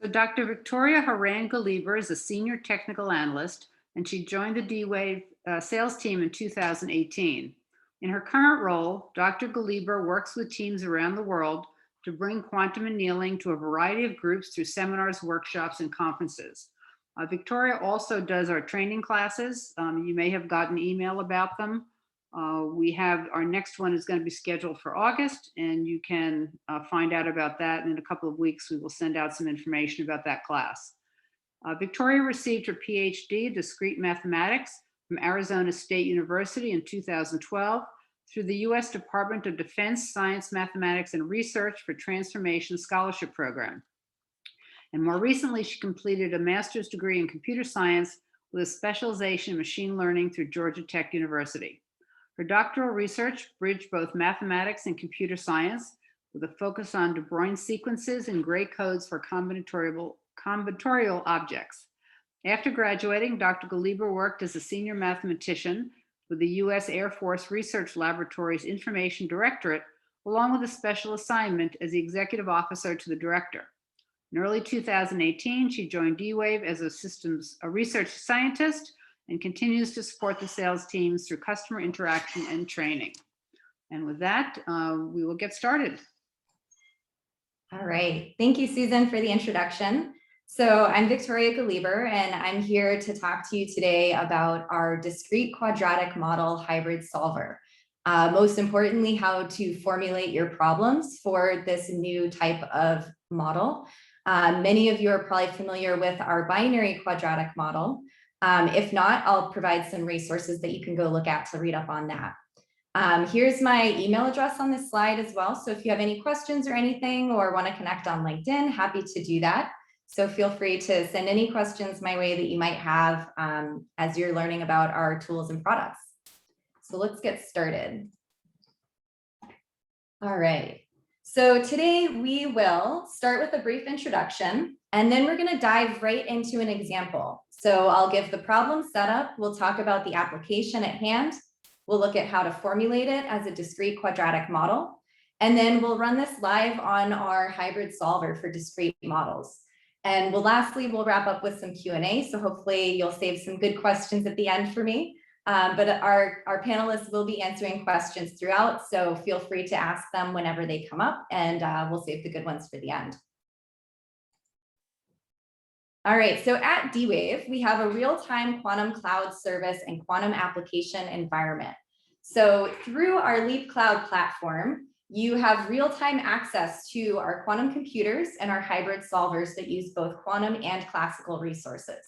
So Dr. Victoria Haran-Galiber is a senior technical analyst, and she joined the D-Wave sales team in 2018. In her current role, Dr. Galiber works with teams around the world to bring quantum annealing to a variety of groups through seminars, workshops, and conferences. Victoria also does our training classes. You may have gotten an email about them. We have our next one is going to be scheduled for August, and you can find out about that. And in a couple of weeks, we will send out some information about that class. Victoria received her PhD in discrete mathematics from Arizona State University in 2012 through the U.S. Department of Defense Science, Mathematics, and Research for Transformation Scholarship Program. And more recently, she completed a master's degree in computer science with a specialization in machine learning through Georgia Tech University. Her doctoral research bridged both mathematics and computer science with a focus on De Bruijn sequences and gray codes for combinatorial objects. After graduating, Dr. Galiber worked as a senior mathematician with the U.S. Air Force Research Laboratory's Information Directorate, along with a special assignment as the executive officer to the director. In early 2018, she joined D-Wave as a research scientist and continues to support the sales teams through customer interaction and training. And with that, we will get started. All right. Thank you, Susan, for the introduction. So I'm Victoria Galiber, and I'm here to talk to you today about our discrete quadratic model hybrid solver. Most importantly, how to formulate your problems for this new type of model. Many of you are probably familiar with our binary quadratic model. If not, I'll provide some resources that you can go look at to read up on that. Here's my email address on this slide as well. So if you have any questions or anything or want to connect on LinkedIn, happy to do that. So feel free to send any questions my way that you might have as you're learning about our tools and products. So let's get started. All right. So today we will start with a brief introduction, and then we're going to dive right into an example. So I'll give the problem setup. We'll talk about the application at hand. We'll look at how to formulate it as a discrete quadratic model. And then we'll run this live on our hybrid solver for discrete models. And lastly, we'll wrap up with some Q&A. So hopefully you'll save some good questions at the end for me. But our panelists will be answering questions throughout. So feel free to ask them whenever they come up, and we'll save the good ones for the end. All right, so at D-Wave, we have a real-time quantum cloud service and quantum application environment. So through our Leap Cloud platform, you have real-time access to our quantum computers and our hybrid solvers that use both quantum and classical resources.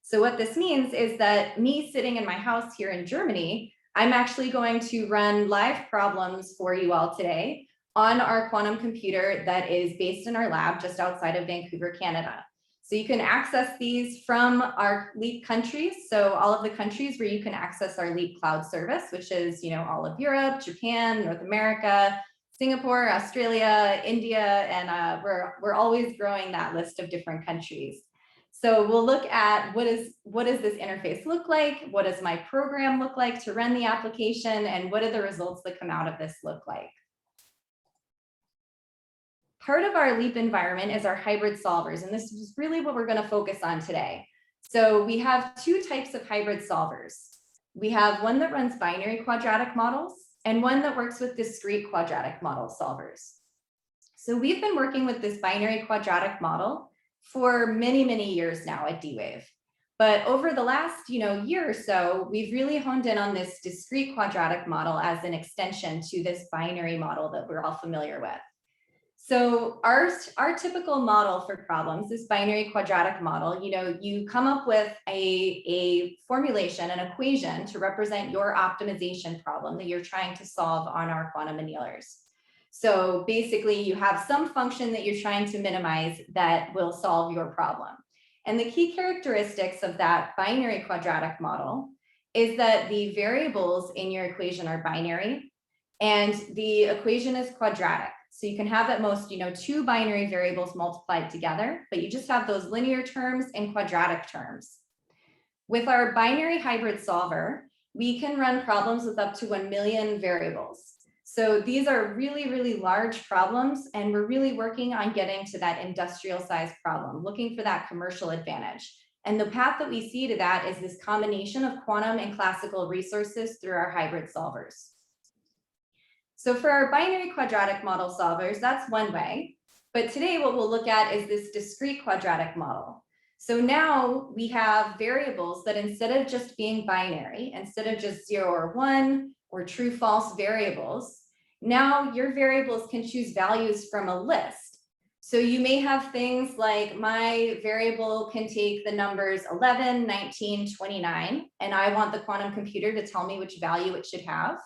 So what this means is that me sitting in my house here in Germany, I'm actually going to run live problems for you all today on our quantum computer that is based in our lab just outside of Vancouver, Canada. So you can access these from our Leap countries. So all of the countries where you can access our Leap Cloud service, which is, all of Europe, Japan, North America, Singapore, Australia, India, and we're always growing that list of different countries. So we'll look at what does this interface look like? What does my program look like to run the application? And what do the results that come out of this look like? Part of our Leap environment is our hybrid solvers, and this is really what we're going to focus on today. So we have two types of hybrid solvers. We have one that runs binary quadratic models and one that works with discrete quadratic model solvers. So we've been working with this binary quadratic model for many, many years now at D-Wave. But over the last year or so, we've really honed in on this discrete quadratic model as an extension to this binary model that we're all familiar with. So our typical model for problems, this binary quadratic model, you come up with a formulation, an equation to represent your optimization problem that you're trying to solve on our quantum annealers. So basically you have some function that you're trying to minimize that will solve your problem. And the key characteristics of that binary quadratic model is that the variables in your equation are binary and the equation is quadratic. So you can have at most, two binary variables multiplied together, but you just have those linear terms and quadratic terms. With our binary hybrid solver, we can run problems with up to 1 million variables. So these are really, really large problems, and we're really working on getting to that industrial size problem, looking for that commercial advantage. And the path that we see to that is this combination of quantum and classical resources through our hybrid solvers. So for our binary quadratic model solvers, that's one way. But today what we'll look at is this discrete quadratic model. So now we have variables that instead of just being binary, instead of just 0 or 1 or true false variables, now your variables can choose values from a list. So you may have things like my variable can take the numbers 11, 19, 29, and I want the quantum computer to tell me which value it should have.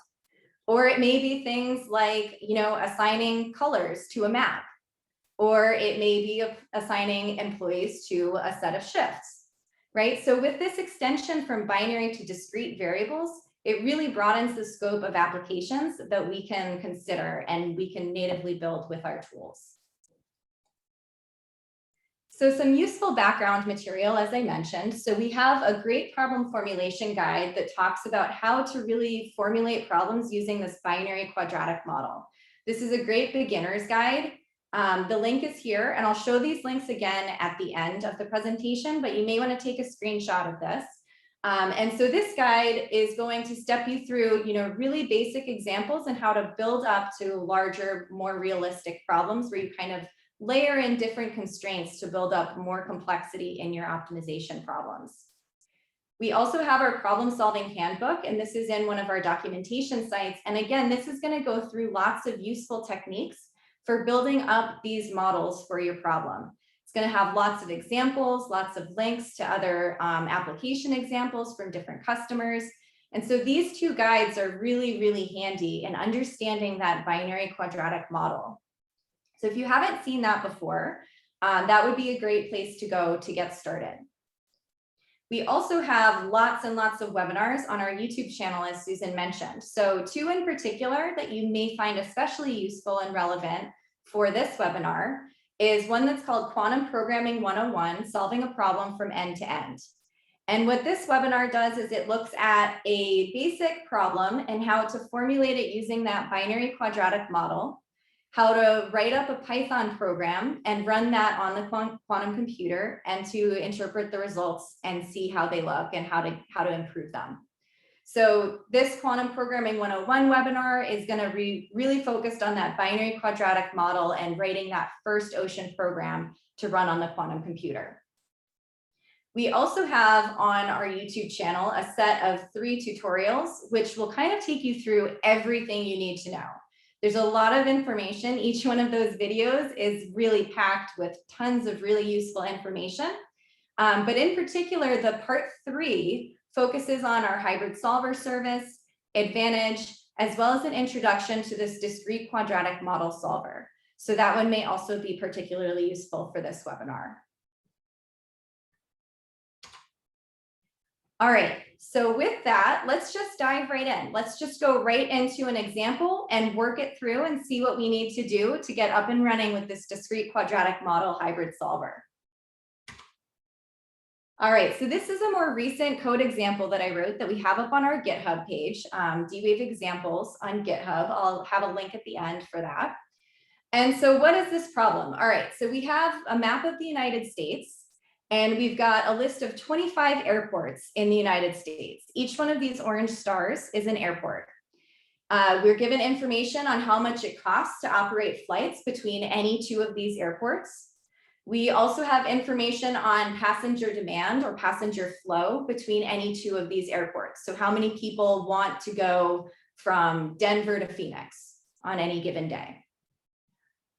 Or it may be things like, assigning colors to a map, or it may be assigning employees to a set of shifts, right? So with this extension from binary to discrete variables, it really broadens the scope of applications that we can consider and we can natively build with our tools. So some useful background material, as I mentioned. So we have a great problem formulation guide that talks about how to really formulate problems using this binary quadratic model. This is a great beginner's guide. The link is here, and I'll show these links again at the end of the presentation, but you may want to take a screenshot of this. And so this guide is going to step you through, really basic examples and how to build up to larger, more realistic problems where you kind of layer in different constraints to build up more complexity in your optimization problems. We also have our problem solving handbook, and this is in one of our documentation sites. And again, this is going to go through lots of useful techniques for building up these models for your problem. It's going to have lots of examples, lots of links to other application examples from different customers. And so these two guides are really, really handy in understanding that binary quadratic model. So if you haven't seen that before, that would be a great place to go to get started. We also have lots and lots of webinars on our YouTube channel, as Susan mentioned. So two in particular that you may find especially useful and relevant for this webinar is one that's called Quantum Programming 101, Solving a Problem from End to End. And what this webinar does is it looks at a basic problem and how to formulate it using that binary quadratic model, how to write up a Python program and run that on the quantum computer and to interpret the results and see how they look and how to improve them. So this Quantum Programming 101 webinar is going to be really focused on that binary quadratic model and writing that first ocean program to run on the quantum computer. We also have on our YouTube channel a set of 3 tutorials, which will kind of take you through everything you need to know. There's a lot of information. Each one of those videos is really packed with tons of really useful information. But in particular, the part 3 focuses on our hybrid solver service, advantage, as well as an introduction to this discrete quadratic model solver. So that one may also be particularly useful for this webinar. All right, so with that, let's just dive right in. Let's just go right into an example and work it through and see what we need to do to get up and running with this discrete quadratic model hybrid solver. All right, so this is a more recent code example that I wrote that we have up on our GitHub page, D-Wave examples on GitHub. I'll have a link at the end for that. And so what is this problem? All right, so we have a map of the United States. And we've got a list of 25 airports in the United States. Each one of these orange stars is an airport. We're given information on how much it costs to operate flights between any 2 of these airports. We also have information on passenger demand or passenger flow between any 2 of these airports. So how many people want to go from Denver to Phoenix on any given day.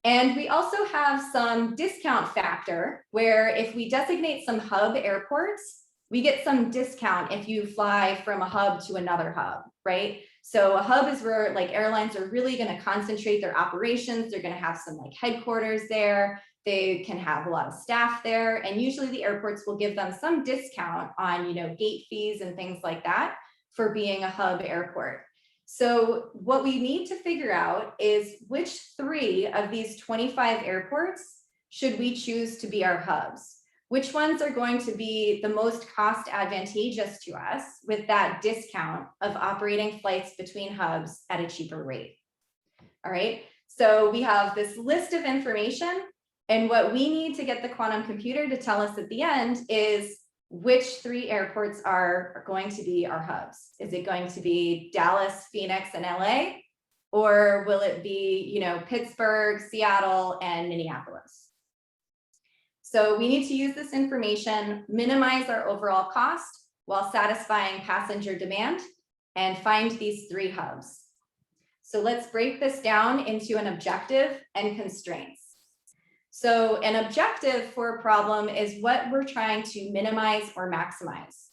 And we also have some discount factor where if we designate some hub airports, we get some discount if you fly from a hub to another hub, right? So a hub is where like airlines are really going to concentrate their operations. They're going to have some like headquarters there. They can have a lot of staff there. And usually the airports will give them some discount on, gate fees and things like that for being a hub airport. So what we need to figure out is which 3 of these 25 airports should we choose to be our hubs? Which ones are going to be the most cost advantageous to us with that discount of operating flights between hubs at a cheaper rate? All right, so we have this list of information, and what we need to get the quantum computer to tell us at the end is which 3 airports are going to be our hubs. Is it going to be Dallas, Phoenix, and LA? Or will it be, Pittsburgh, Seattle, and Minneapolis? So we need to use this information, minimize our overall cost while satisfying passenger demand, and find these 3 hubs. So let's break this down into an objective and constraints. So an objective for a problem is what we're trying to minimize or maximize.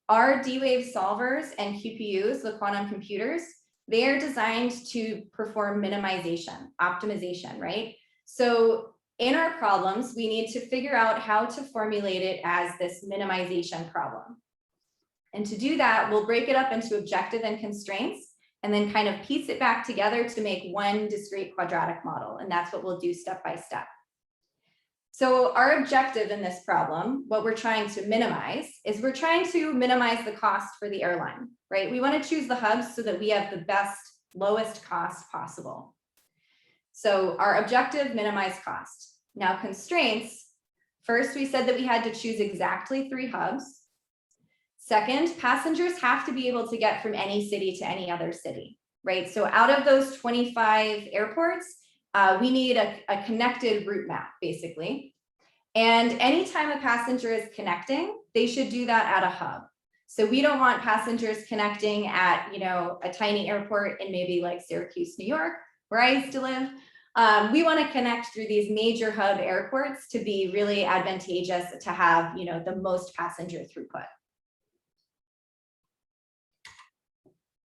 Our D-Wave solvers and QPUs, the quantum computers, they are designed to perform minimization, optimization, right? So in our problems, we need to figure out how to formulate it as this minimization problem. And to do that, we'll break it up into objective and constraints, and then kind of piece it back together to make one discrete quadratic model. And that's what we'll do step by step. So our objective in this problem, what we're trying to minimize is we're trying to minimize the cost for the airline, right? We want to choose the hubs so that we have the best, lowest cost possible. So our objective, minimize cost. Now constraints, first we said that we had to choose exactly 3 hubs. Second, passengers have to be able to get from any city to any other city, right? So out of those 25 airports, we need a connected route map, basically. And anytime a passenger is connecting, they should do that at a hub. So we don't want passengers connecting at, a tiny airport in maybe like Syracuse, New York, where I used to live. We want to connect through these major hub airports to be really advantageous to have, the most passenger throughput.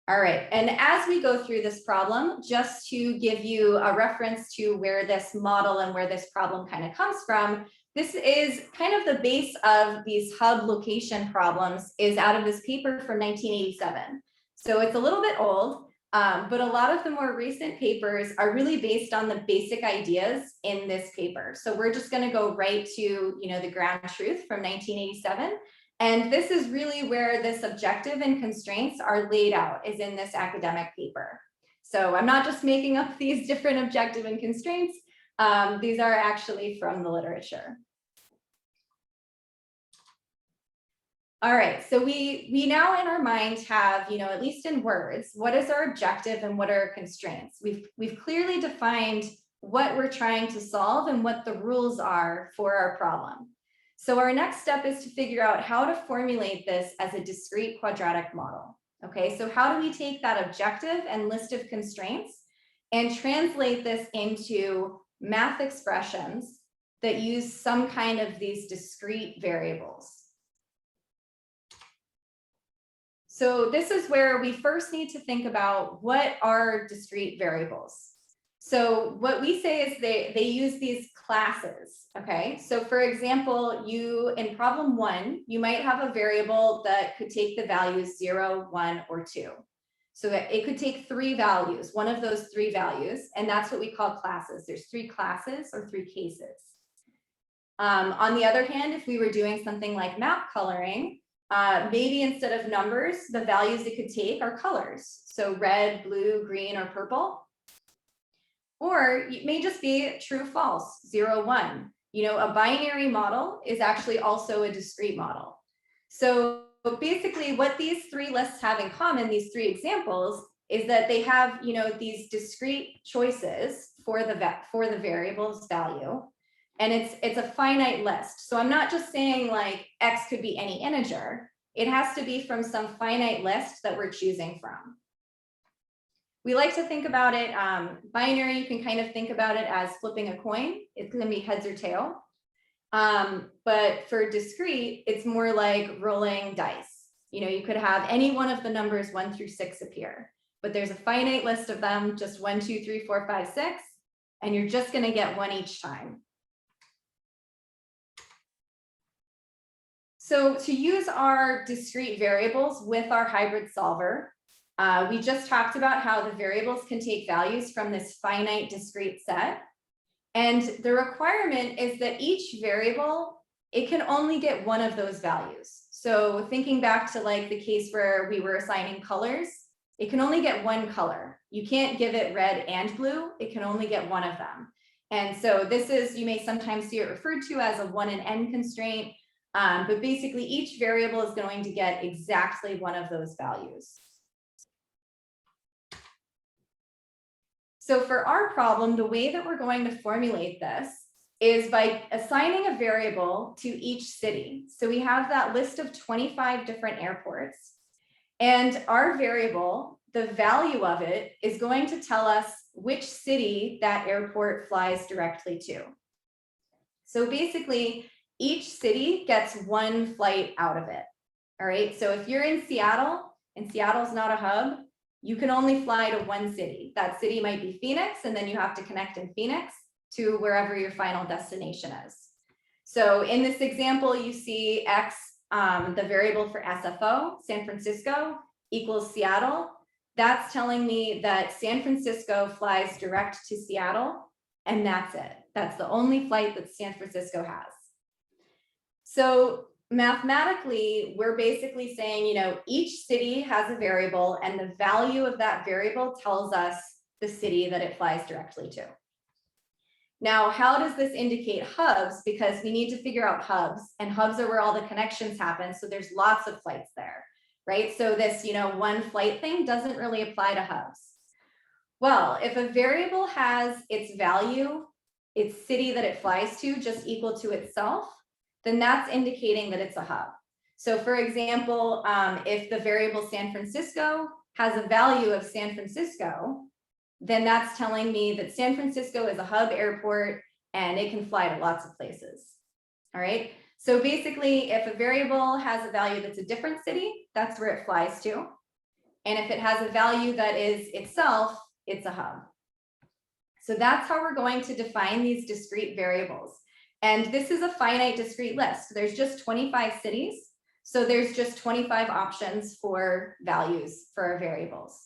All right, and as we go through this problem, just to give you a reference to where this model and where this problem kind of comes from, this is kind of the base of these hub location problems is out of this paper from 1987. So it's a little bit old, but a lot of the more recent papers are really based on the basic ideas in this paper. So we're just going to go right to, the ground truth from 1987. And this is really where this objective and constraints are laid out, is in this academic paper. So I'm not just making up these different objective and constraints. These are actually from the literature. All right, so we now in our mind have, at least in words, what is our objective and what are our constraints? We've clearly defined what we're trying to solve and what the rules are for our problem. So our next step is to figure out how to formulate this as a discrete quadratic model. Okay, so how do we take that objective and list of constraints and translate this into math expressions that use some kind of these discrete variables? So this is where we first need to think about what are discrete variables. So what we say is they use these classes, okay? So for example, in problem 1, you might have a variable that could take the values 0, 1, or 2. So that it could take 3 values, one of those 3 values, and that's what we call classes. There's 3 classes or 3 cases. On the other hand, if we were doing something like map coloring, maybe instead of numbers, the values it could take are colors. So red, blue, green, or purple. Or it may just be true, false, 0, 1. A binary model is actually also a discrete model. So basically what these 3 lists have in common, these 3 examples, is that they have, these discrete choices for the variable's value. And it's a finite list. So I'm not just saying like X could be any integer. It has to be from some finite list that we're choosing from. We like to think about it, binary, you can kind of think about it as flipping a coin. It's going to be heads or tail. But for discrete, it's more like rolling dice. You could have any one of the numbers 1 through 6 appear, but there's a finite list of them, just 1, 2, 3, 4, 5, 6, and you're just going to get 1 each time. So to use our discrete variables with our hybrid solver, we just talked about how the variables can take values from this finite discrete set. And the requirement is that each variable, it can only get one of those values. So thinking back to like the case where we were assigning colors, It can only get one color. You can't give it red and blue. It can only get one of them. And so this is, you may sometimes see it referred to as a 1 and n constraint, but basically each variable is going to get exactly one of those values. So for our problem, the way that we're going to formulate this is by assigning a variable to each city. So we have that list of 25 different airports, and our variable, the value of it, is going to tell us which city that airport flies directly to. So basically, each city gets one flight out of it. All right, so if you're in Seattle and Seattle's not a hub, you can only fly to one city. That city might be Phoenix, and then you have to connect in Phoenix to wherever your final destination is. So in this example, you see X, the variable for SFO, San Francisco, equals Seattle. That's telling me that San Francisco flies direct to Seattle, and that's it. That's the only flight that San Francisco has. So mathematically, we're basically saying, you know, each city has a variable, and the value of that variable tells us the city that it flies directly to. Now, how does this indicate hubs? Because we need to figure out hubs, and hubs are where all the connections happen. So there's lots of flights there, right? So this, you know, one flight thing doesn't really apply to hubs. Well, if a variable has its value, its city that it flies to, just equal to itself, then that's indicating that it's a hub. So for example, if the variable San Francisco has a value of San Francisco, then that's telling me that San Francisco is a hub airport and it can fly to lots of places. All right. So basically, if a variable has a value that's a different city, that's where it flies to. And if it has a value that is itself, it's a hub. So that's how we're going to define these discrete variables. And this is a finite discrete list. There's just 25 cities. So there's just 25 options for values for our variables.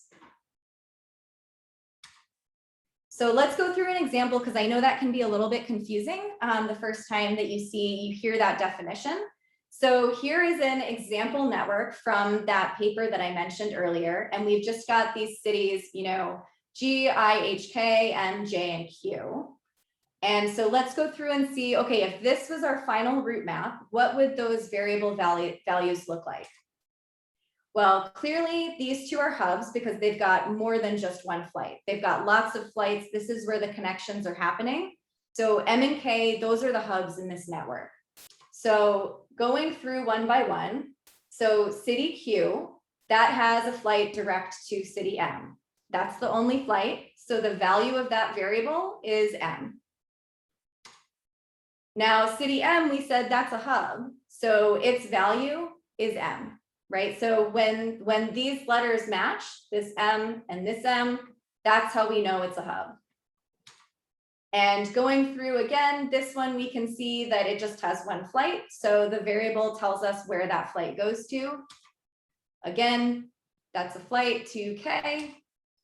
So let's go through an example, because I know that can be a little bit confusing the first time that you hear that definition. So here is an example network from that paper that I mentioned earlier. And we've just got these cities, you know, G, I, H, K, M, J, and Q. And so let's go through and see, okay, if this was our final route map, what would those variable values look like? Well, clearly these two are hubs because they've got more than just one flight. They've got lots of flights. This is where the connections are happening. So M and K, those are the hubs in this network. So going through one by one, so city Q, that has a flight direct to city M. That's the only flight. So the value of that variable is M. Now, city M, we said that's a hub. So its value is M. Right? So when these letters match, this M and this M, that's how we know it's a hub. And going through again, this one, we can see that it just has one flight. So the variable tells us where that flight goes to. Again, that's a flight to K,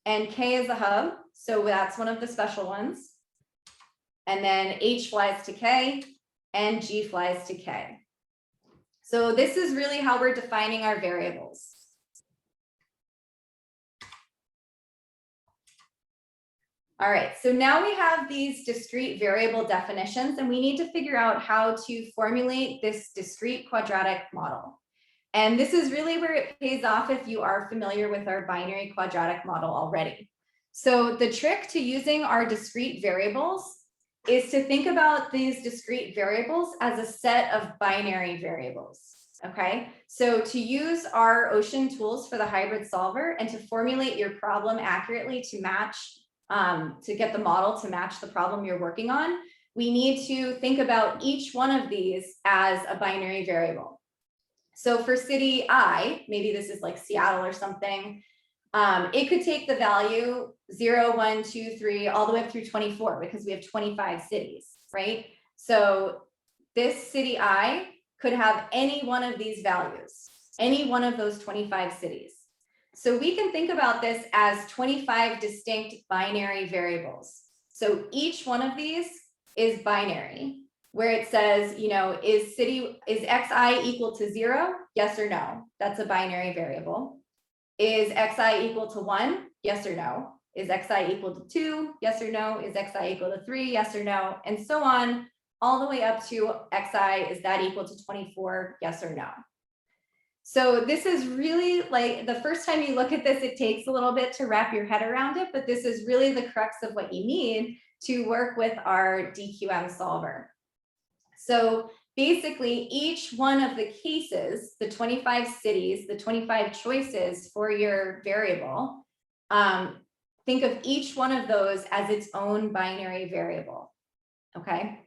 and K is a hub. So that's one of the special ones. And then H flies to K and G flies to K. So this is really how we're defining our variables. All right, so now we have these discrete variable definitions, and we need to figure out how to formulate this discrete quadratic model. And this is really where it pays off if you are familiar with our binary quadratic model already. So the trick to using our discrete variables is to think about these discrete variables as a set of binary variables. Okay, so to use our Ocean tools for the hybrid solver and to formulate your problem accurately to match, to get the model to match the problem you're working on, we need to think about each one of these as a binary variable. So for city I, maybe this is like Seattle or something, it could take the value 0, 1, 2, 3, all the way up through 24, because we have 25 cities, right? So this city I could have any one of these values, any one of those 25 cities. So we can think about this as 25 distinct binary variables. So each one of these is binary, where it says, you know, is xi equal to 0? Yes or no? That's a binary variable. Is xi equal to 1? Yes or no? Is xi equal to 2? Yes or no? Is xi equal to 3? Yes or no? And so on, all the way up to xi, is that equal to 24? Yes or no? So this is really like the first time you look at this, it takes a little bit to wrap your head around it, but this is really the crux of what you need to work with our DQM solver. So basically, each one of the cases, the 25 cities, the 25 choices for your variable, think of each one of those as its own binary variable, okay?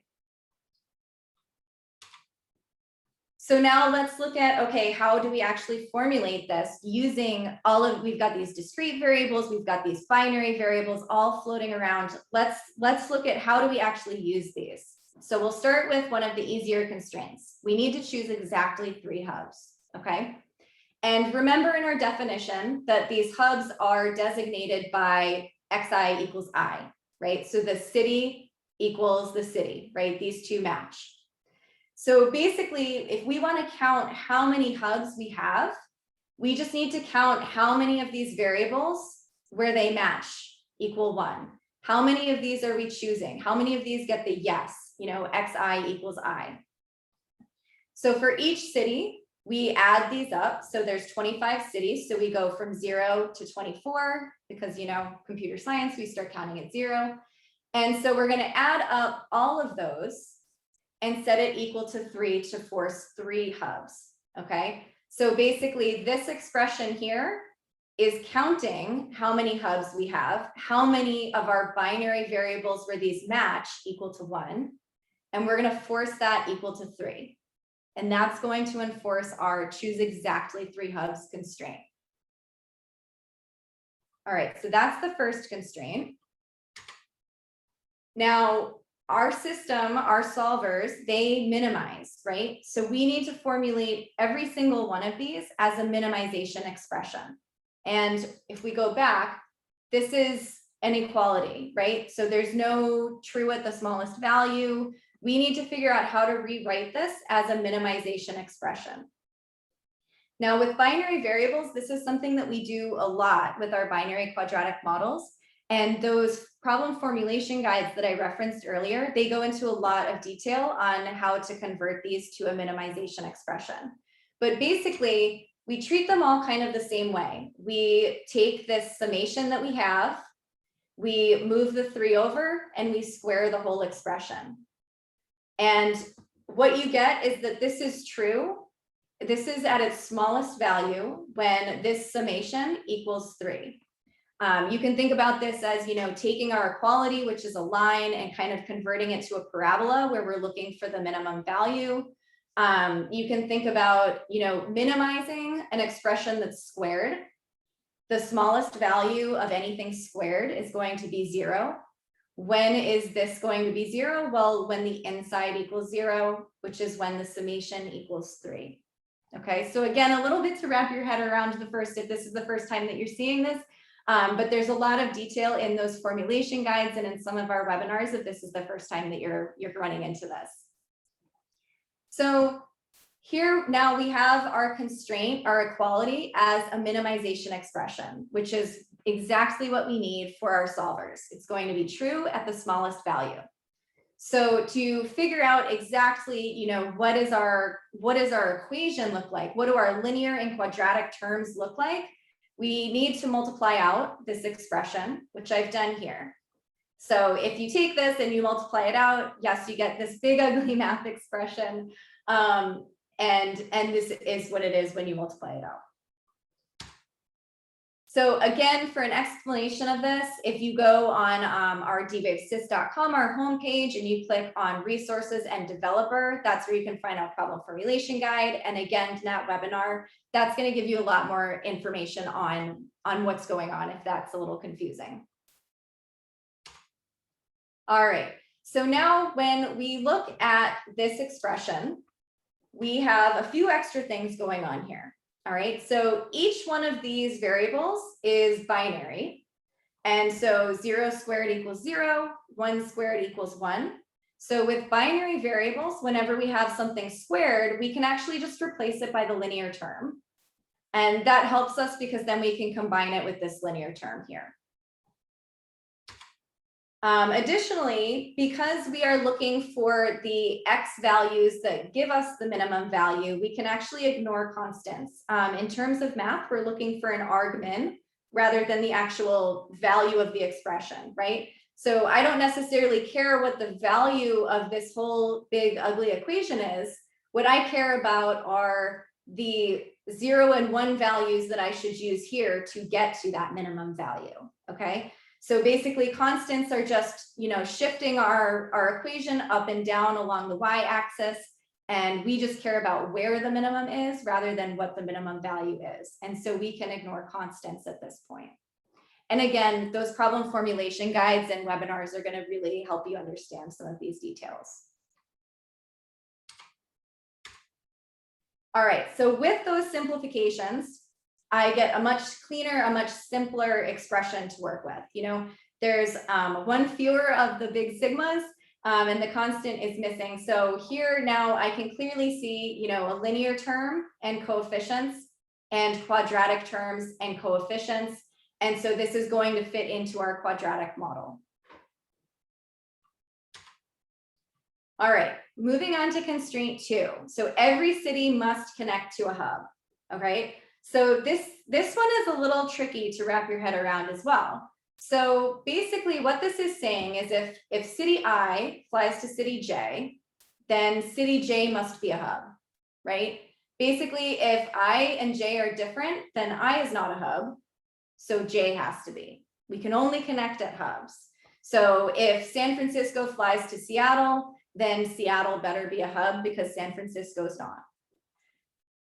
So now let's look at, okay, how do we actually formulate this using we've got these discrete variables, we've got these binary variables all floating around. Let's look at how do we actually use these. So we'll start with one of the easier constraints. We need to choose exactly 3 hubs, okay? And remember in our definition that these hubs are designated by xi equals I, right? So the city equals the city, right? These two match. So basically, if we want to count how many hubs we have, we just need to count how many of these variables where they match equal 1. How many of these are we choosing? How many of these get the yes, xi equals I? So for each city, we add these up. So there's 25 cities. So we go from 0 to 24 because, computer science, we start counting at 0. And so we're going to add up all of those and set it equal to 3 to force 3 hubs, okay? So basically this expression here is counting how many hubs we have, how many of our binary variables where these match equal to 1, and we're gonna force that equal to 3. And that's going to enforce our choose exactly 3 hubs constraint. All right, so that's the first constraint. Now, our system, our solvers, they minimize, right? So we need to formulate every single one of these as a minimization expression. And if we go back, this is an equality, right? So there's no true at the smallest value. We need to figure out how to rewrite this as a minimization expression. Now with binary variables, this is something that we do a lot with our binary quadratic models. And those problem formulation guides that I referenced earlier, they go into a lot of detail on how to convert these to a minimization expression. But basically, we treat them all kind of the same way. We take this summation that we have, we move the 3 over, and we square the whole expression. And what you get is that this is true. This is at its smallest value when this summation equals 3. You can think about this as, taking our equality, which is a line, and kind of converting it to a parabola where we're looking for the minimum value. You can think about, minimizing an expression that's squared. The smallest value of anything squared is going to be 0. When is this going to be 0? Well, when the inside equals 0, which is when the summation equals 3. Okay, so again, a little bit to wrap your head around if this is the first time that you're seeing this. But there's a lot of detail in those formulation guides and in some of our webinars if this is the first time that you're running into this. So here now we have our constraint, our equality as a minimization expression, which is exactly what we need for our solvers. It's going to be true at the smallest value. So to figure out exactly, what does our equation look like? What do our linear and quadratic terms look like? We need to multiply out this expression, which I've done here. So if you take this and you multiply it out, yes, you get this big ugly math expression. And this is what it is when you multiply it out. So again, for an explanation of this, if you go on our dwavesys.com, our homepage, and you click on resources and developer, that's where you can find our problem formulation guide. And again, that webinar, that's going to give you a lot more information on what's going on if that's a little confusing. All right, so now when we look at this expression, we have a few extra things going on here. All right, so each one of these variables is binary. And so 0 squared equals 0, 1 squared equals 1. So with binary variables, whenever we have something squared, we can actually just replace it by the linear term. And that helps us because then we can combine it with this linear term here. Additionally, because we are looking for the X values that give us the minimum value, we can actually ignore constants. In terms of math, we're looking for an argmin rather than the actual value of the expression, right? So I don't necessarily care what the value of this whole big ugly equation is. What I care about are the 0 and 1 values that I should use here to get to that minimum value, okay? So basically constants are just, shifting our equation up and down along the y-axis, and we just care about where the minimum is rather than what the minimum value is. And so we can ignore constants at this point. And again, those problem formulation guides and webinars are going to really help you understand some of these details. All right, so with those simplifications, I get a much cleaner, a much simpler expression to work with. There's one fewer of the big sigmas, and the constant is missing. So here now I can clearly see, a linear term and coefficients and quadratic terms and coefficients. And so this is going to fit into our quadratic model. All right, moving on to constraint 2. So every city must connect to a hub. Okay, so this one is a little tricky to wrap your head around as well. So basically what this is saying is if city I flies to city J, then city J must be a hub, right? Basically, if I and J are different, then I is not a hub, so J has to be. We can only connect at hubs. So if San Francisco flies to Seattle, then Seattle better be a hub because San Francisco's not.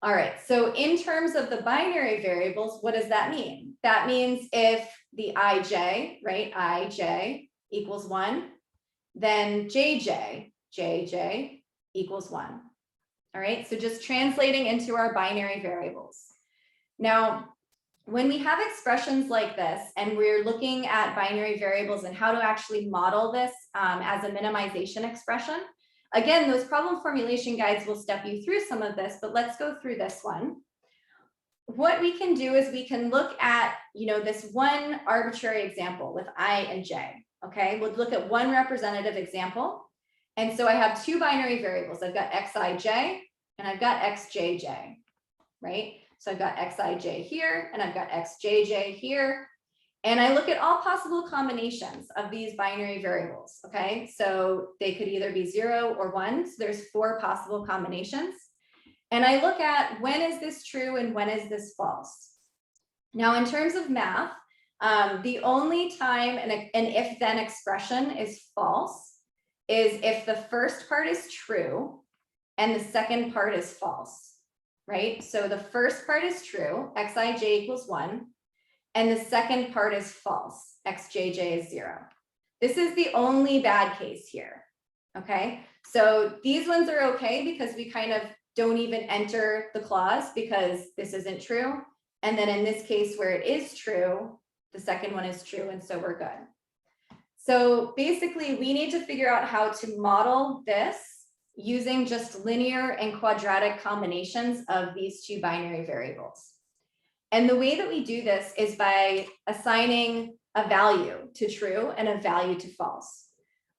All right, so in terms of the binary variables, what does that mean? That means if the ij, right, ij equals 1, then jj equals 1. All right, so just translating into our binary variables. Now, when we have expressions like this and we're looking at binary variables and how to actually model this as a minimization expression, again, those problem formulation guides will step you through some of this, but let's go through this one. What we can do is we can look at, this one arbitrary example with I and J, okay? We'll look at one representative example. And so I have two binary variables. I've got xij and I've got xjj, right? So I've got xij here and I've got xjj here. And I look at all possible combinations of these binary variables, okay? So they could either be 0 or 1. So there's 4 possible combinations. And I look at when is this true and when is this false. Now, in terms of math, the only time an if-then expression is false is if the first part is true and the second part is false, right? So the first part is true, xij equals 1. And the second part is false, xjj is 0. This is the only bad case here, okay? So these ones are okay because we kind of don't even enter the clause because this isn't true. And then in this case where it is true, the second one is true, and so we're good. So basically we need to figure out how to model this using just linear and quadratic combinations of these two binary variables. And the way that we do this is by assigning a value to true and a value to false.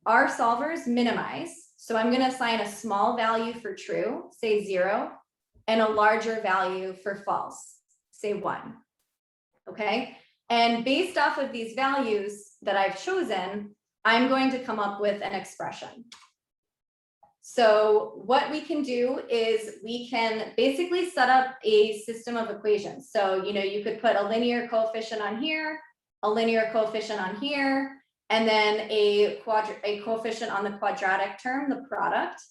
Our solvers minimize, so I'm going to assign a small value for true, say 0, and a larger value for false, say 1. Okay, and based off of these values that I've chosen, I'm going to come up with an expression. So what we can do is we can basically set up a system of equations. So, you could put a linear coefficient on here, a linear coefficient on here, and then a coefficient on the quadratic term, the product.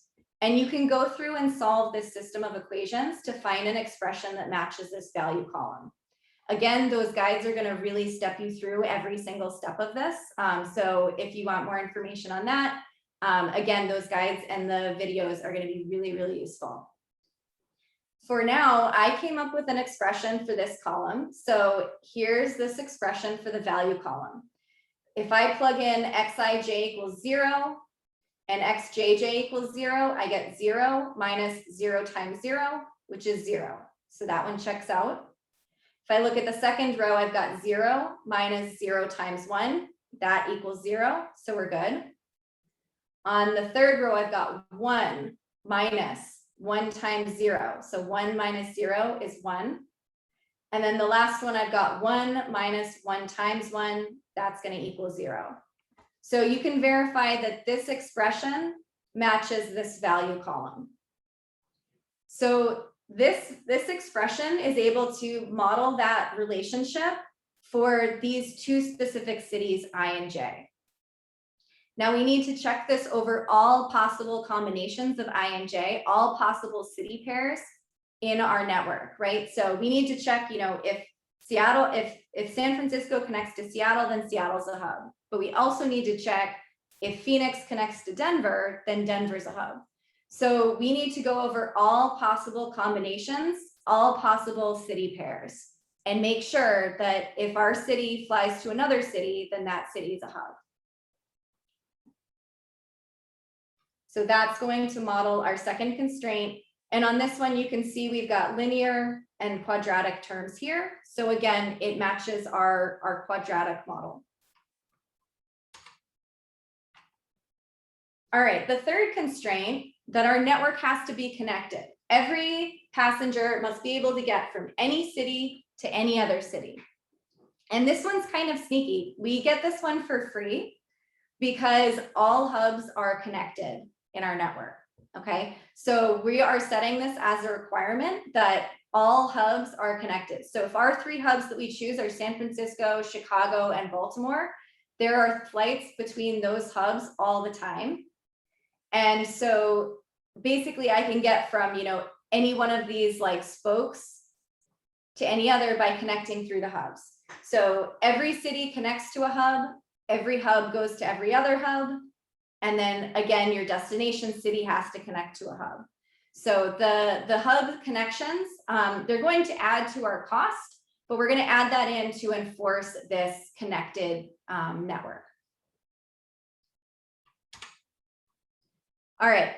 And you can go through and solve this system of equations to find an expression that matches this value column. Again, those guides are going to really step you through every single step of this. So if you want more information on that, again, those guides and the videos are going to be really, really useful. For now, I came up with an expression for this column. So here's this expression for the value column. If I plug in xij equals 0 and xjj equals 0, I get 0 minus 0 times 0, which is 0. So that one checks out. If I look at the second row, I've got 0 minus 0 times 1. That equals 0, so we're good. On the third row, I've got 1 minus 1 times 0. So 1 minus 0 is 1. And then the last one, I've got 1 minus 1 times 1. That's going to equal 0. So you can verify that this expression matches this value column. So this expression is able to model that relationship for these two specific cities, I and J. Now we need to check this over all possible combinations of I and J, all possible city pairs in our network, right? So we need to check, if Seattle, if San Francisco connects to Seattle, then Seattle's a hub. But we also need to check if Phoenix connects to Denver, then Denver's a hub. So we need to go over all possible combinations, all possible city pairs, and make sure that if our city flies to another city, then that city is a hub. So that's going to model our second constraint. And on this one, you can see we've got linear and quadratic terms here. So again, it matches our quadratic model. All right, the third constraint, that our network has to be connected. Every passenger must be able to get from any city to any other city. And this one's kind of sneaky. We get this one for free because all hubs are connected in our network, okay? So we are setting this as a requirement that all hubs are connected. So if our 3 hubs that we choose are San Francisco, Chicago, and Baltimore, there are flights between those hubs all the time. And so basically I can get from, any one of these like spokes to any other by connecting through the hubs. So every city connects to a hub, every hub goes to every other hub. And then again, your destination city has to connect to a hub. So the hub connections, they're going to add to our cost, but we're going to add that in to enforce this connected network. All right,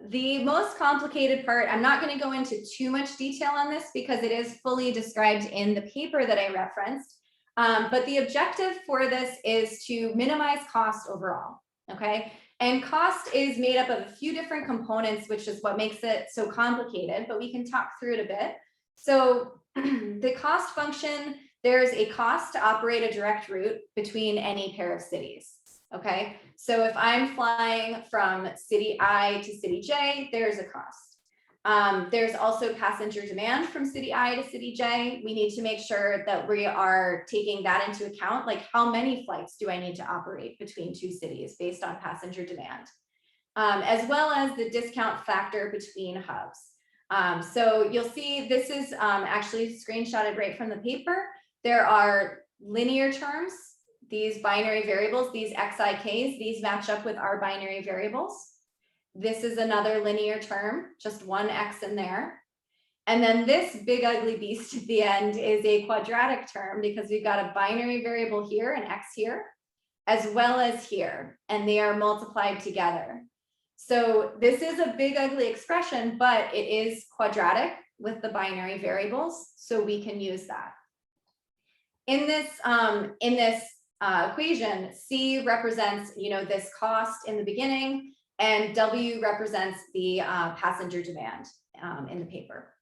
the most complicated part, I'm not going to go into too much detail on this because it is fully described in the paper that I referenced. But the objective for this is to minimize cost overall, okay? And cost is made up of a few different components, which is what makes it so complicated, but we can talk through it a bit. So the cost function, there's a cost to operate a direct route between any pair of cities. Okay, so if I'm flying from city I to city J, there's a cost. There's also passenger demand from city I to city J. We need to make sure that we are taking that into account, like how many flights do I need to operate between 2 cities based on passenger demand, as well as the discount factor between hubs. So you'll see this is actually screenshotted right from the paper. There are linear terms. These binary variables, these xik's, these match up with our binary variables. This is another linear term, just one x in there. And then this big ugly beast at the end is a quadratic term because we've got a binary variable here, an x here, as well as here, and they are multiplied together. So this is a big ugly expression, but it is quadratic with the binary variables, so we can use that. In this equation, C represents, this cost in the beginning, and W represents the passenger demand in the paper.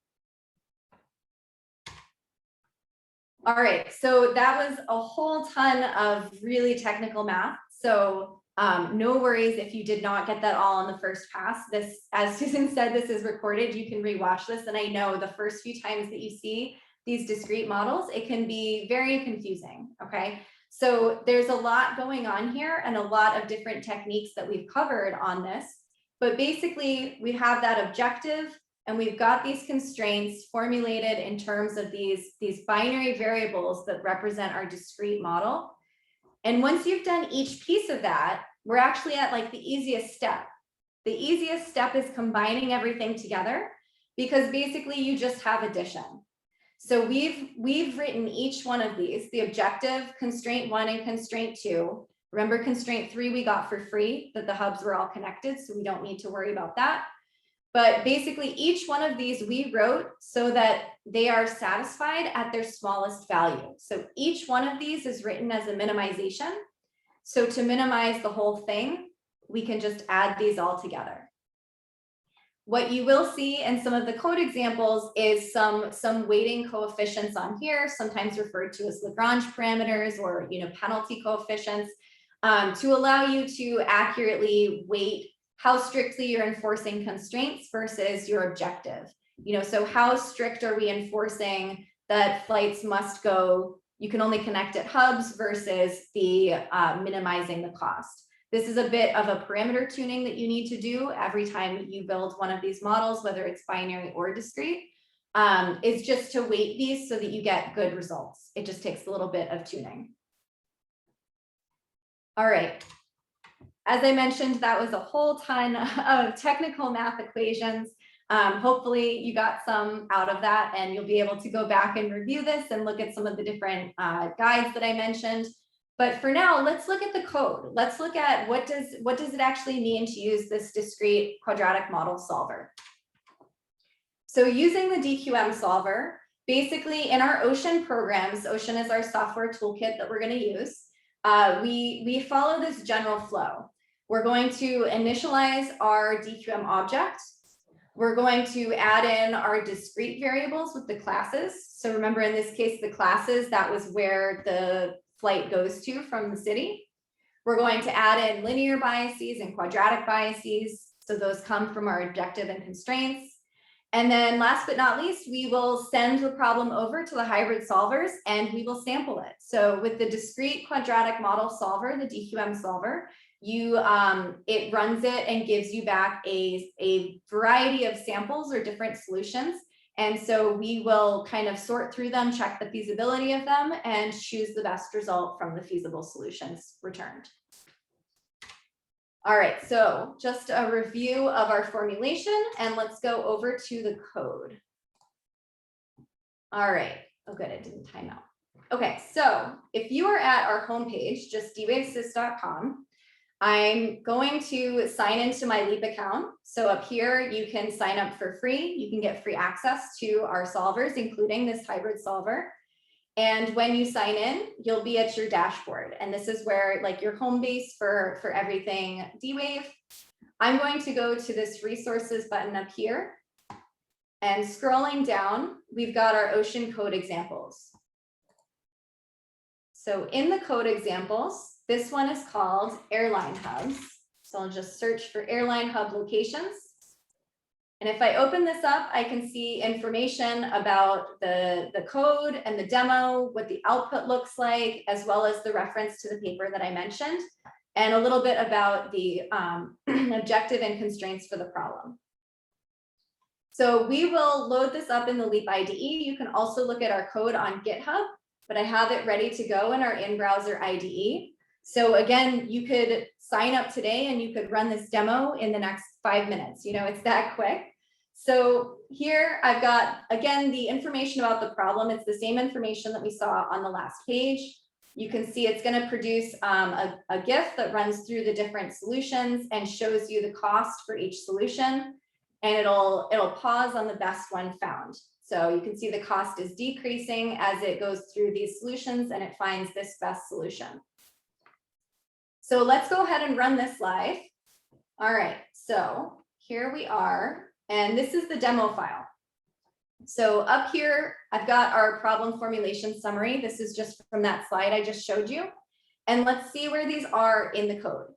All right, so that was a whole ton of really technical math. So no worries if you did not get that all on the first pass. This, as Susan said, this is recorded. You can rewatch this, and I know the first few times that you see these discrete models, it can be very confusing, okay? So there's a lot going on here and a lot of different techniques that we've covered on this, but basically we have that objective and we've got these constraints formulated in terms of these binary variables that represent our discrete model. And once you've done each piece of that, we're actually at like the easiest step. The easiest step is combining everything together because basically you just have addition. So we've written each one of these, the objective, constraint 1 and constraint 2. Remember constraint 3 we got for free, that the hubs were all connected, so we don't need to worry about that. But basically each one of these we wrote so that they are satisfied at their smallest value. So each one of these is written as a minimization. So to minimize the whole thing, we can just add these all together. What you will see in some of the code examples is some weighting coefficients on here, sometimes referred to as Lagrange parameters or penalty coefficients, to allow you to accurately weight how strictly you're enforcing constraints versus your objective. So how strict are we enforcing that flights must go, you can only connect at hubs versus the minimizing the cost. This is a bit of a parameter tuning that you need to do every time you build one of these models, whether it's binary or discrete. It's just to weight these so that you get good results. It just takes a little bit of tuning. All right. As I mentioned, that was a whole ton of technical math equations. Hopefully you got some out of that and you'll be able to go back and review this and look at some of the different guides that I mentioned. But for now, let's look at the code. Let's look at what does it actually mean to use this discrete quadratic model solver. So using the DQM solver, basically in our Ocean programs, Ocean is our software toolkit that we're going to use. We follow this general flow. We're going to initialize our DQM object. We're going to add in our discrete variables with the classes. So remember, in this case, the classes, that was where the flight goes to from the city. We're going to add in linear biases and quadratic biases. So those come from our objective and constraints. And then last but not least, we will send the problem over to the hybrid solvers and we will sample it. So with the discrete quadratic model solver, the DQM solver, it runs it and gives you back a variety of samples or different solutions. And so we will kind of sort through them, check the feasibility of them, and choose the best result from the feasible solutions returned. All right, so just a review of our formulation, and let's go over to the code. All right, oh good, it didn't time out. Okay, so if you are at our homepage, just dwavesys.com, I'm going to sign into my Leap account. So up here, you can sign up for free. You can get free access to our solvers, including this hybrid solver. And when you sign in, you'll be at your dashboard. And this is where like your home base for everything D-Wave. I'm going to go to this resources button up here. And scrolling down, we've got our Ocean code examples. So in the code examples, this one is called airline hubs. So I'll just search for airline hub locations. And if I open this up, I can see information about the code and the demo, what the output looks like, as well as the reference to the paper that I mentioned, and a little bit about the objective and constraints for the problem. So we will load this up in the Leap IDE. You can also look at our code on GitHub, but I have it ready to go in our in-browser IDE. So again, you could sign up today and you could run this demo in the next 5 minutes. It's that quick. So here I've got, again, the information about the problem. It's the same information that we saw on the last page. You can see it's going to produce a GIF that runs through the different solutions and shows you the cost for each solution. And it'll pause on the best one found. So you can see the cost is decreasing as it goes through these solutions and it finds this best solution. So let's go ahead and run this live. All right, so here we are, and this is the demo file. So up here, I've got our problem formulation summary. This is just from that slide I just showed you. And let's see where these are in the code.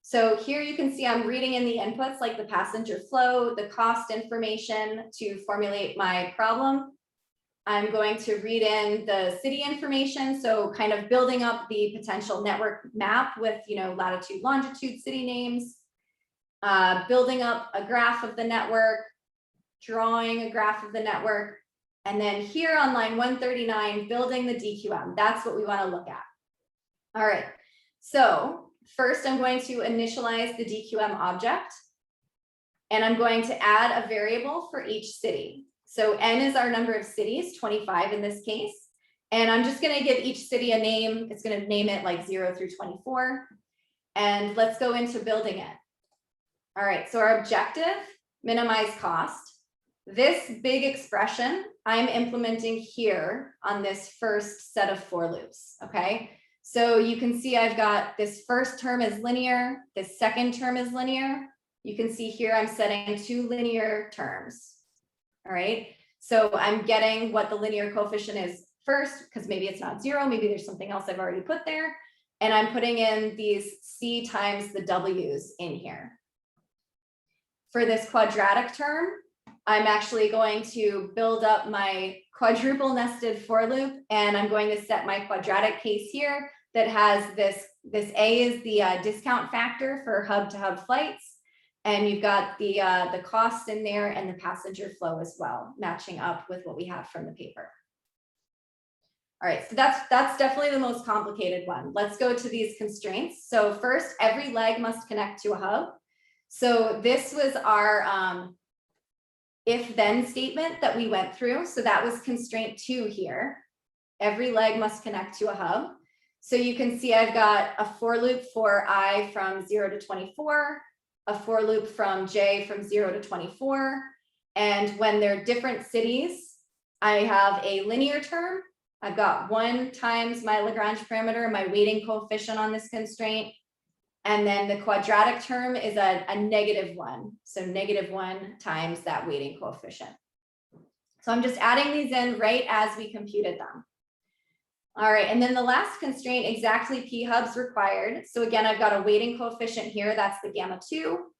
So here you can see I'm reading in the inputs like the passenger flow, the cost information to formulate my problem. I'm going to read in the city information, so kind of building up the potential network map with latitude, longitude, city names, building up a graph of the network, drawing a graph of the network, and then here on line 139, building the DQM. That's what we want to look at. All right, so first I'm going to initialize the DQM object, and I'm going to add a variable for each city. So N is our number of cities, 25 in this case. And I'm just going to give each city a name. It's going to name it like 0 through 24. And let's go into building it. All right, so our objective minimize cost. This big expression I'm implementing here on this first set of for loops, okay? So you can see I've got this first term is linear, this second term is linear. You can see here I'm setting 2 linear terms, all right? So I'm getting what the linear coefficient is first, because maybe it's not 0, maybe there's something else I've already put there. And I'm putting in these C times the W's in here. For this quadratic term, I'm actually going to build up my quadruple nested for loop, and I'm going to set my quadratic case here that has this A is the discount factor for hub to hub flights. And you've got the cost in there and the passenger flow as well, matching up with what we have from the paper. All right, so that's definitely the most complicated one. Let's go to these constraints. So first, every leg must connect to a hub. So this was our if-then statement that we went through. So that was constraint 2 here. Every leg must connect to a hub. So you can see I've got a for loop for I from 0 to 24, a for loop from J from 0 to 24. And when they're different cities, I have a linear term. I've got 1 times my Lagrange parameter, my weighting coefficient on this constraint. And then the quadratic term is a -1. So -1 times that weighting coefficient. So I'm just adding these in right as we computed them. All right, and then the last constraint, exactly P hubs required. So again, I've got a weighting coefficient here, that's the gamma 2.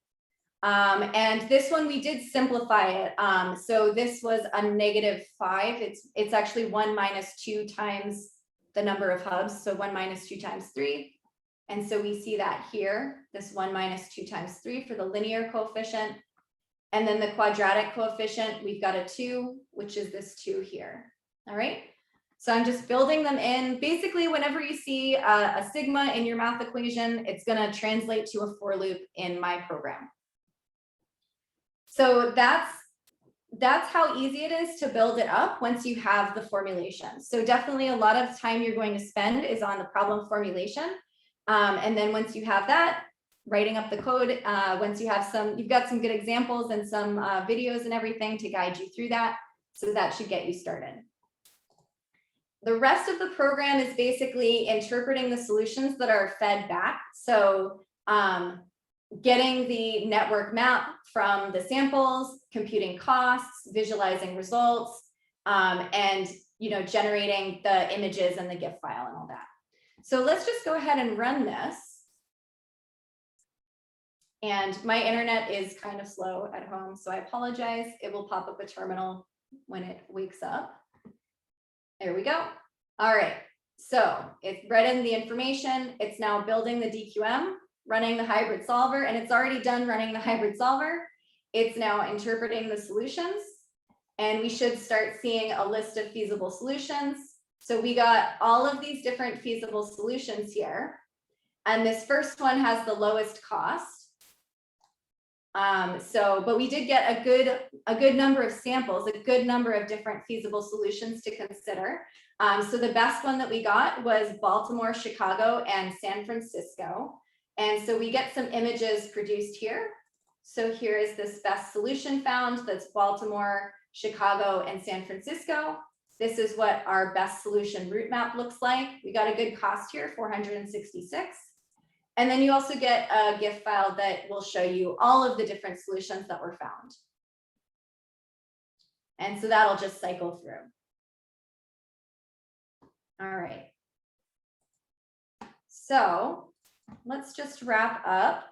And this one we did simplify it. So this was a -5. It's actually 1 minus 2 times the number of hubs. So 1 minus 2 times 3. And so we see that here, this 1 minus 2 times 3 for the linear coefficient. And then the quadratic coefficient, we've got a 2, which is this 2 here. All right. So I'm just building them in. Basically, whenever you see a sigma in your math equation, it's going to translate to a for loop in my program. So that's how easy it is to build it up once you have the formulation. So definitely a lot of time you're going to spend is on the problem formulation. And then once you have that, writing up the code, once you have you've got some good examples and some videos and everything to guide you through that. So that should get you started. The rest of the program is basically interpreting the solutions that are fed back. So getting the network map from the samples, computing costs, visualizing results, and generating the images and the GIF file and all that. So let's just go ahead and run this. And my internet is kind of slow at home, so I apologize. It will pop up a terminal when it wakes up. There we go. All right, so it's read in the information. It's now building the DQM, running the hybrid solver, and it's already done running the hybrid solver. It's now interpreting the solutions, and we should start seeing a list of feasible solutions. So we got all of these different feasible solutions here, and this first one has the lowest cost. But we did get a good number of samples, a good number of different feasible solutions to consider. So the best one that we got was Baltimore, Chicago, and San Francisco. And so we get some images produced here. So here is this best solution found, that's Baltimore, Chicago, and San Francisco. This is what our best solution route map looks like. We got a good cost here, 466. And then you also get a GIF file that will show you all of the different solutions that were found. And so that'll just cycle through. All right. So let's just wrap up.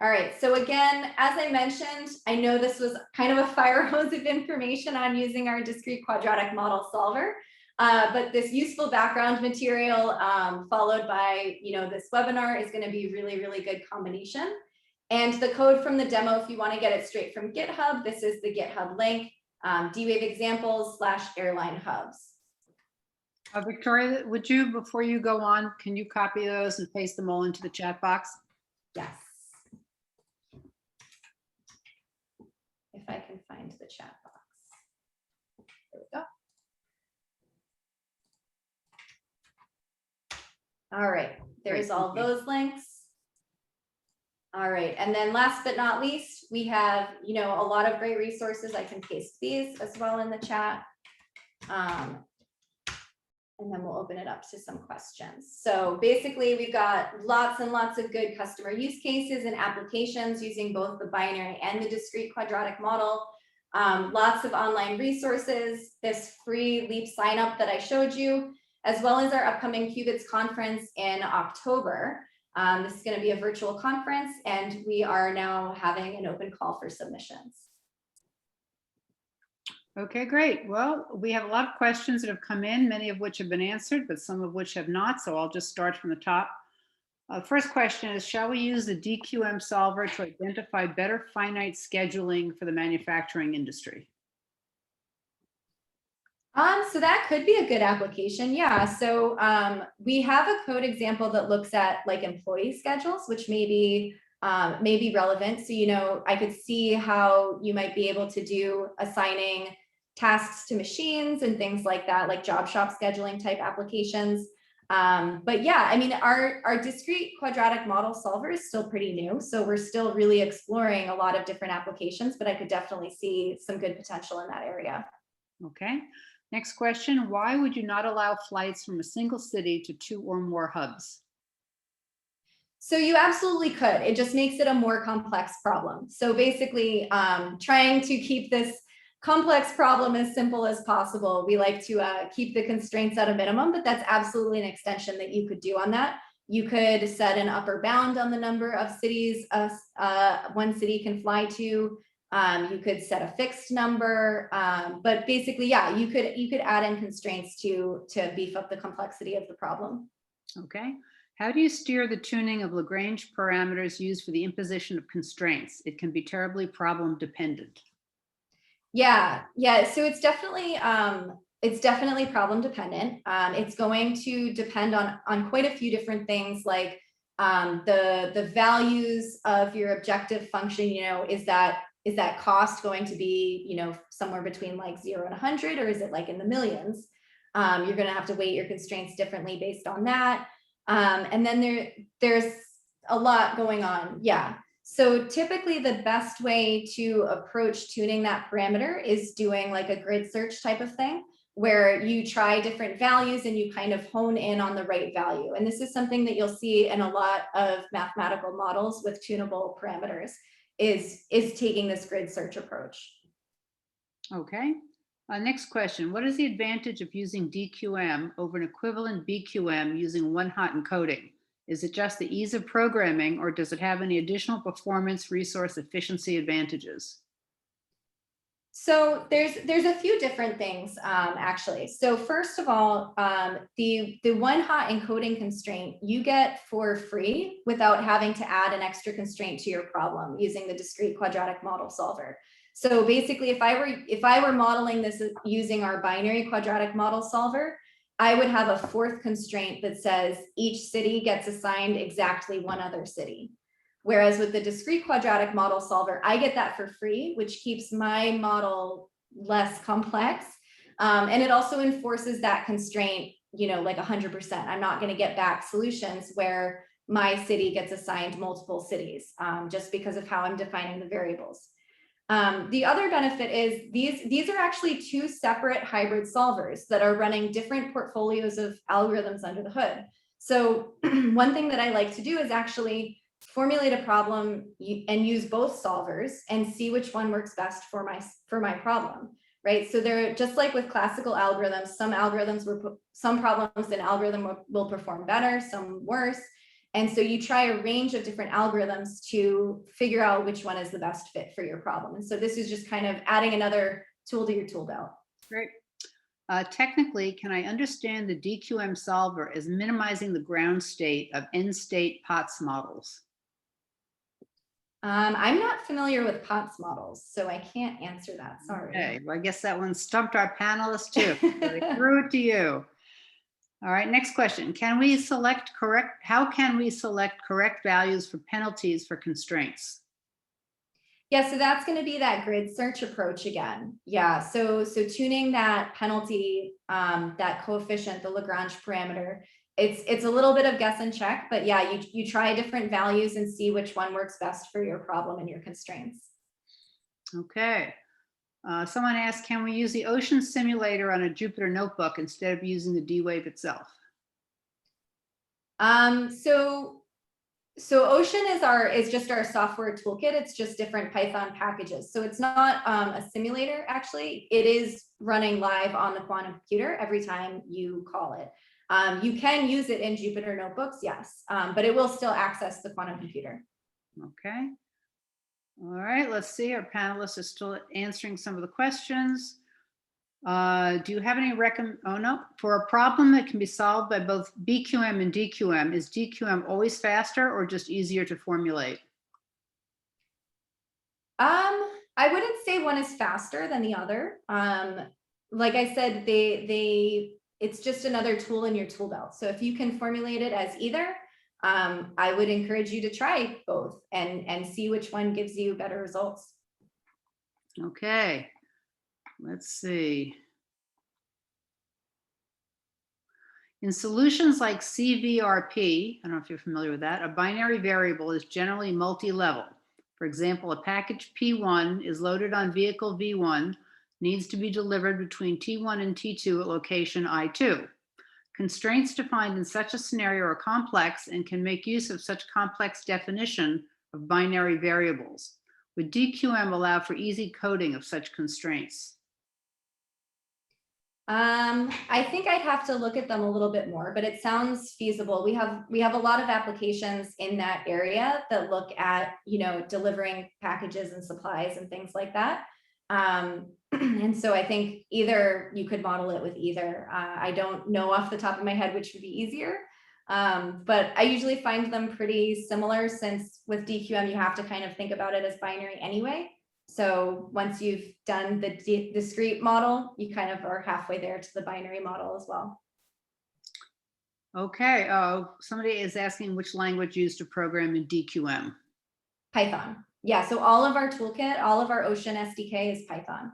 All right, so again, as I mentioned, I know this was kind of a fire hose of information on using our discrete quadratic model solver, but this useful background material followed by this webinar is going to be really, really good combination. And the code from the demo, if you want to get it straight from GitHub, this is the GitHub link, D-Wave examples / airline hubs. Victoria, would you, before you go on, can you copy those and paste them all into the chat box? Yes. If I can find the chat box. There we go. All right, there's all those links. All right, and then last but not least, we have, a lot of great resources. I can paste these as well in the chat. And then we'll open it up to some questions. So basically, we've got lots and lots of good customer use cases and applications using both the binary and the discrete quadratic model. Lots of online resources, this free LEAP sign up that I showed you, as well as our upcoming Qubits conference in October. This is going to be a virtual conference, and we are now having an open call for submissions. Okay, great. Well, we have a lot of questions that have come in, many of which have been answered, but some of which have not. So I'll just start from the top. First question is, shall we use the DQM solver to identify better finite scheduling for the manufacturing industry? So that could be a good application. Yeah. So we have a code example that looks at like employee schedules, which may be relevant. So, I could see how you might be able to do assigning tasks to machines and things like that, like job shop scheduling type applications. But yeah, I mean, our discrete quadratic model solver is still pretty new. So we're still really exploring a lot of different applications, but I could definitely see some good potential in that area. Okay. Next question, why would you not allow flights from a single city to 2 or more hubs? So you absolutely could. It just makes it a more complex problem. So basically, trying to keep this complex problem as simple as possible. We like to keep the constraints at a minimum, but that's absolutely an extension that you could do on that. You could set an upper bound on the number of cities one city can fly to. You could set a fixed number, but basically, yeah, you could add in constraints to beef up the complexity of the problem. Okay. How do you steer the tuning of Lagrange parameters used for the imposition of constraints? It can be terribly problem dependent. Yeah. So it's definitely problem dependent. It's going to depend on quite a few different things, like the values of your objective function. Is that cost going to be, somewhere between like 0 and 100, or is it like in the millions? You're going to have to weight your constraints differently based on that. And then there's a lot going on. Yeah. So typically the best way to approach tuning that parameter is doing like a grid search type of thing, where you try different values and you kind of hone in on the right value. And this is something that you'll see in a lot of mathematical models with tunable parameters, is taking this grid search approach. Okay. Next question. What is the advantage of using DQM over an equivalent BQM using one-hot encoding? Is it just the ease of programming, or does it have any additional performance, resource, efficiency advantages? So there's a few different things, actually. So first of all, the one-hot encoding constraint you get for free without having to add an extra constraint to your problem using the discrete quadratic model solver. So basically, if I were modeling this using our binary quadratic model solver, I would have a fourth constraint that says each city gets assigned exactly one other city. Whereas with the discrete quadratic model solver, I get that for free, which keeps my model less complex. And it also enforces that constraint, like 100%. I'm not going to get back solutions where my city gets assigned multiple cities, just because of how I'm defining the variables. The other benefit is these are actually two separate hybrid solvers that are running different portfolios of algorithms under the hood. So one thing that I like to do is actually formulate a problem and use both solvers and see which one works best for my problem, right? So they're just like with classical algorithms. Some problems in algorithm will perform better, some worse. And so you try a range of different algorithms to figure out which one is the best fit for your problem. And so this is just kind of adding another tool to your tool belt. Great. Technically, can I understand the DQM solver as minimizing the ground state of end-state POTS models? I'm not familiar with POTS models, so I can't answer that. Sorry. Okay, well, I guess that one stumped our panelists too. So they threw it to you. All right, next question. How can we select correct values for penalties for constraints? Yeah, so that's going to be that grid search approach again. Yeah, so tuning that penalty, that coefficient, the Lagrange parameter, it's a little bit of guess and check, but yeah, you try different values and see which one works best for your problem and your constraints. Okay. Someone asked, can we use the ocean simulator on a Jupyter notebook instead of using the D-Wave itself? So Ocean is just our software toolkit. It's just different Python packages. So it's not a simulator, actually. It is running live on the quantum computer every time you call it. You can use it in Jupyter notebooks, yes, but it will still access the quantum computer. Okay. All right, let's see. Our panelists are still answering some of the questions. Do you have any oh no, for a problem that can be solved by both BQM and DQM, is DQM always faster or just easier to formulate? I wouldn't say one is faster than the other. Like I said, it's just another tool in your tool belt. So if you can formulate it as either, I would encourage you to try both and see which one gives you better results. Okay, let's see. In solutions like CVRP, I don't know if you're familiar with that, a binary variable is generally multi-level. For example, a package P1 is loaded on vehicle V1, needs to be delivered between T1 and T2 at location I2. Constraints defined in such a scenario are complex and can make use of such complex definition of binary variables. Would DQM allow for easy coding of such constraints? I think I'd have to look at them a little bit more, but it sounds feasible. We have a lot of applications in that area that look at, delivering packages and supplies and things like that. And so I think either you could model it with either. I don't know off the top of my head which would be easier, but I usually find them pretty similar, since with DQM you have to kind of think about it as binary anyway. So once you've done the discrete model, you kind of are halfway there to the binary model as well. Okay. Oh, somebody is asking which language used to program in DQM. Python. Yeah. So all of our toolkit, all of our Ocean SDK is Python.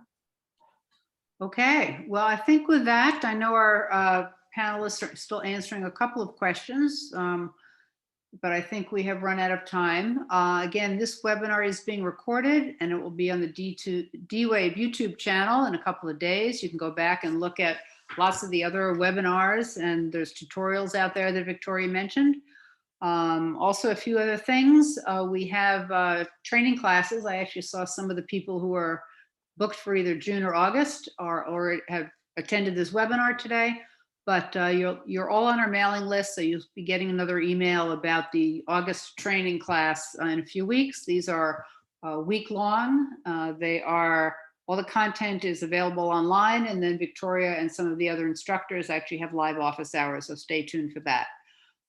Okay. Well, I think with that, I know our panelists are still answering a couple of questions. But I think we have run out of time. Again, this webinar is being recorded and it will be on the D-Wave YouTube channel in a couple of days. You can go back and look at lots of the other webinars, and there's tutorials out there that Victoria mentioned. Also, a few other things. We have training classes. I actually saw some of the people who are booked for either June or August or have attended this webinar today. But you're all on our mailing list, so you'll be getting another email about the August training class in a few weeks. These are week long. All the content is available online, and then Victoria and some of the other instructors actually have live office hours, so stay tuned for that.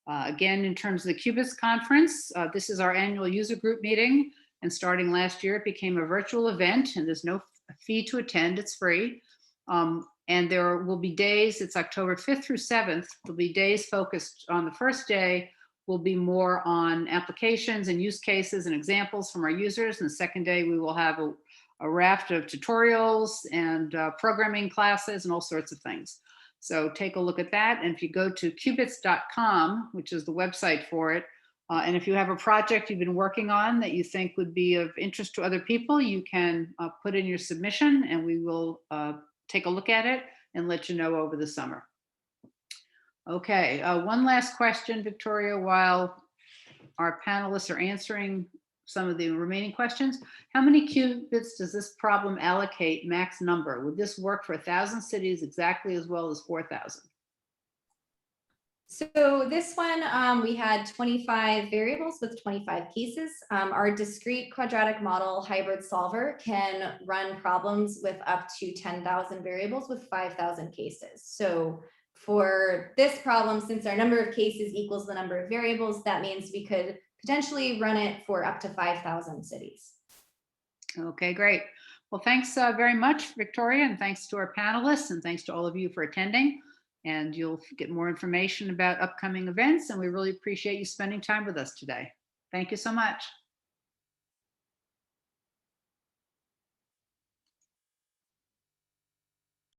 Again, in terms of the Qubits conference, this is our annual user group meeting, and starting last year, it became a virtual event, and there's no fee to attend, it's free. And there will be days, it's October 5th through 7th, there'll be days focused on the first day, will be more on applications and use cases and examples from our users. And the second day, we will have a raft of tutorials and programming classes and all sorts of things. So take a look at that. And if you go to qubits.com, which is the website for it, and if you have a project you've been working on that you think would be of interest to other people, you can put in your submission and we will take a look at it and let you know over the summer. Okay, one last question, Victoria, while our panelists are answering some of the remaining questions. How many qubits does this problem allocate max number? Would this work for 1,000 cities exactly as well as 4,000? So this one, we had 25 variables with 25 cases. Our discrete quadratic model hybrid solver can run problems with up to 10,000 variables with 5,000 cases. So for this problem, since our number of cases equals the number of variables, that means we could potentially run it for up to 5,000 cities. Okay, great. Well, thanks very much, Victoria, and thanks to our panelists, and thanks to all of you for attending. And you'll get more information about upcoming events, and we really appreciate you spending time with us today. Thank you so much.